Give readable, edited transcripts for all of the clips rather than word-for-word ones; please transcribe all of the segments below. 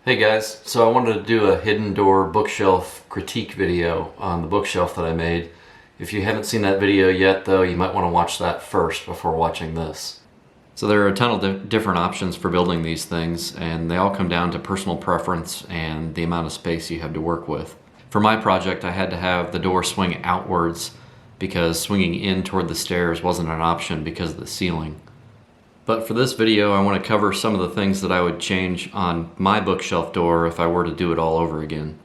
Hey guys, so I wanted to do a hidden door bookshelf critique video on the bookshelf that I made. If you haven't seen that video yet though, you might want to watch that first before watching this. So there are a ton of different options for building these things, and they all come down to personal preference and the amount of space you have to work with. For my project, I had to have the door swing outwards because swinging in toward the stairs wasn't an option because of the ceiling. But for this video, I want to cover some of the things that I would change on my bookshelf door if I were to do it all over again.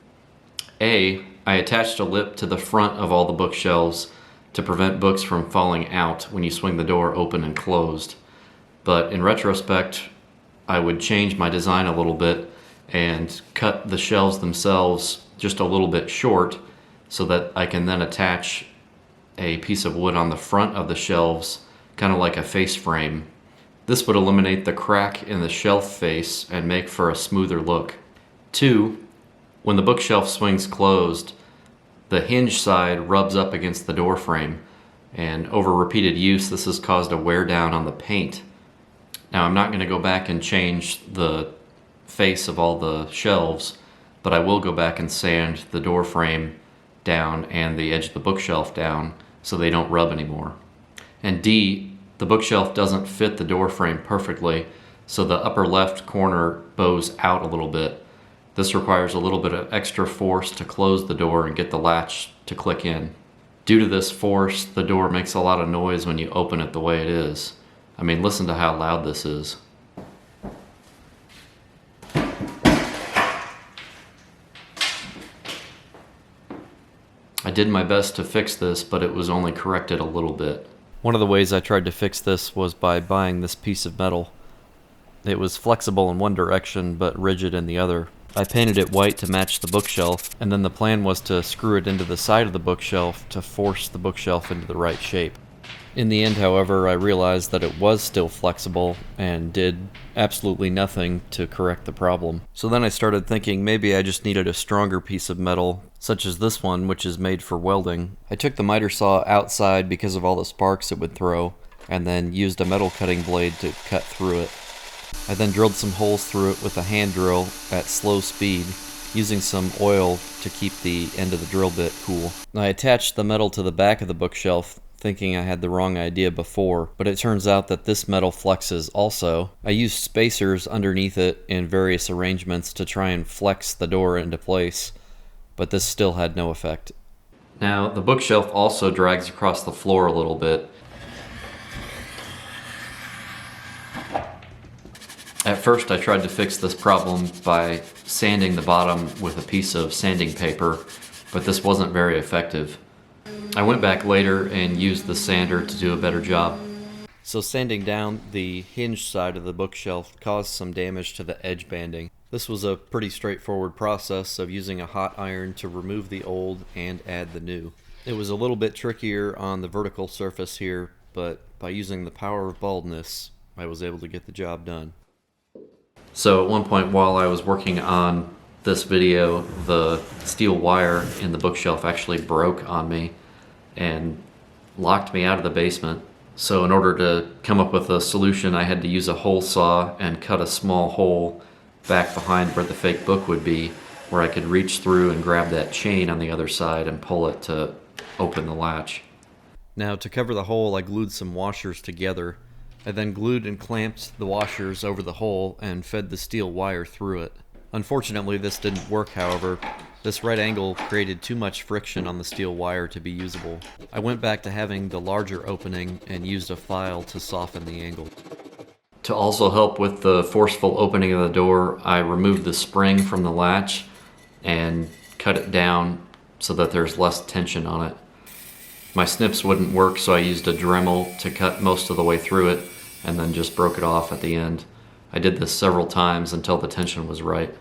I attached a lip to the front of all the bookshelves to prevent books from falling out when you swing the door open and closed. But in retrospect, I would change my design a little bit and cut the shelves themselves just a little bit short so that I can then attach a piece of wood on the front of the shelves, kind of like a face frame. This would eliminate the crack in the shelf face and make for a smoother look. 2, when the bookshelf swings closed, the hinge side rubs up against the door frame, and over repeated use this has caused a wear down on the paint. Now I'm not going to go back and change the face of all the shelves, but I will go back and sand the door frame down and the edge of the bookshelf down so they don't rub anymore. And D, the bookshelf doesn't fit the door frame perfectly, so the upper left corner bows out a little bit. This requires a little bit of extra force to close the door and get the latch to click in. Due to this force, the door makes a lot of noise when you open it the way it is. I mean, listen to how loud this is. I did my best to fix this, but it was only corrected a little bit. One of the ways I tried to fix this was by buying this piece of metal. It was flexible in one direction but rigid in the other. I painted it white to match the bookshelf, and then the plan was to screw it into the side of the bookshelf to force the bookshelf into the right shape. In the end, however, I realized that it was still flexible and did absolutely nothing to correct the problem. So then I started thinking maybe I just needed a stronger piece of metal, such as this one, which is made for welding. I took the miter saw outside because of all the sparks it would throw, and then used a metal cutting blade to cut through it. I then drilled some holes through it with a hand drill at slow speed, using some oil to keep the end of the drill bit cool. I attached the metal to the back of the bookshelf, thinking I had the wrong idea before, but it turns out that this metal flexes also. I used spacers underneath it in various arrangements to try and flex the door into place, but this still had no effect. Now, the bookshelf also drags across the floor a little bit. At first I tried to fix this problem by sanding the bottom with a piece of sanding paper, but this wasn't very effective. I went back later and used the sander to do a better job. So sanding down the hinge side of the bookshelf caused some damage to the edge banding. This was a pretty straightforward process of using a hot iron to remove the old and add the new. It was a little bit trickier on the vertical surface here, but by using the power of baldness, I was able to get the job done. So at one point while I was working on this video, the steel wire in the bookshelf actually broke on me and locked me out of the basement. So in order to come up with a solution, I had to use a hole saw and cut a small hole back behind where the fake book would be, where I could reach through and grab that chain on the other side and pull it to open the latch. Now to cover the hole, I glued some washers together. I then glued and clamped the washers over the hole and fed the steel wire through it. Unfortunately, this didn't work, however. This right angle created too much friction on the steel wire to be usable. I went back to having the larger opening and used a file to soften the angle. To also help with the forceful opening of the door, I removed the spring from the latch and cut it down so that there's less tension on it. My snips wouldn't work, so I used a Dremel to cut most of the way through it and then just broke it off at the end. I did this several times until the tension was right.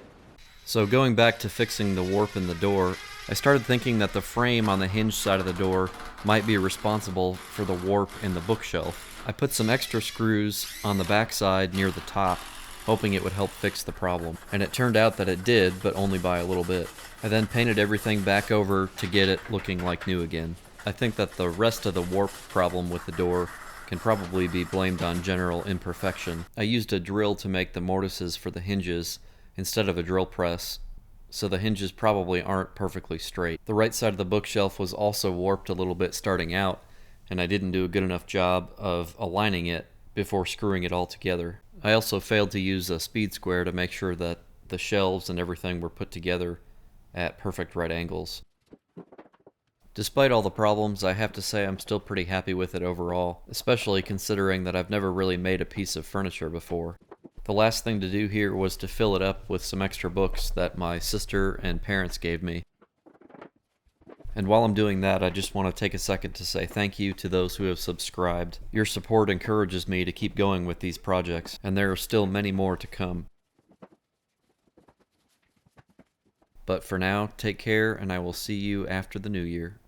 So going back to fixing the warp in the door, I started thinking that the frame on the hinge side of the door might be responsible for the warp in the bookshelf. I put some extra screws on the back side near the top, hoping it would help fix the problem. And it turned out that it did, but only by a little bit. I then painted everything back over to get it looking like new again. I think that the rest of the warp problem with the door can probably be blamed on general imperfection. I used a drill to make the mortises for the hinges, instead of a drill press, so the hinges probably aren't perfectly straight. The right side of the bookshelf was also warped a little bit starting out, and I didn't do a good enough job of aligning it before screwing it all together. I also failed to use a speed square to make sure that the shelves and everything were put together at perfect right angles. Despite all the problems, I have to say I'm still pretty happy with it overall, especially considering that I've never really made a piece of furniture before. The last thing to do here was to fill it up with some extra books that my sister and parents gave me. And while I'm doing that, I just want to take a second to say thank you to those who have subscribed. Your support encourages me to keep going with these projects, and there are still many more to come. But for now, take care, and I will see you after the new year.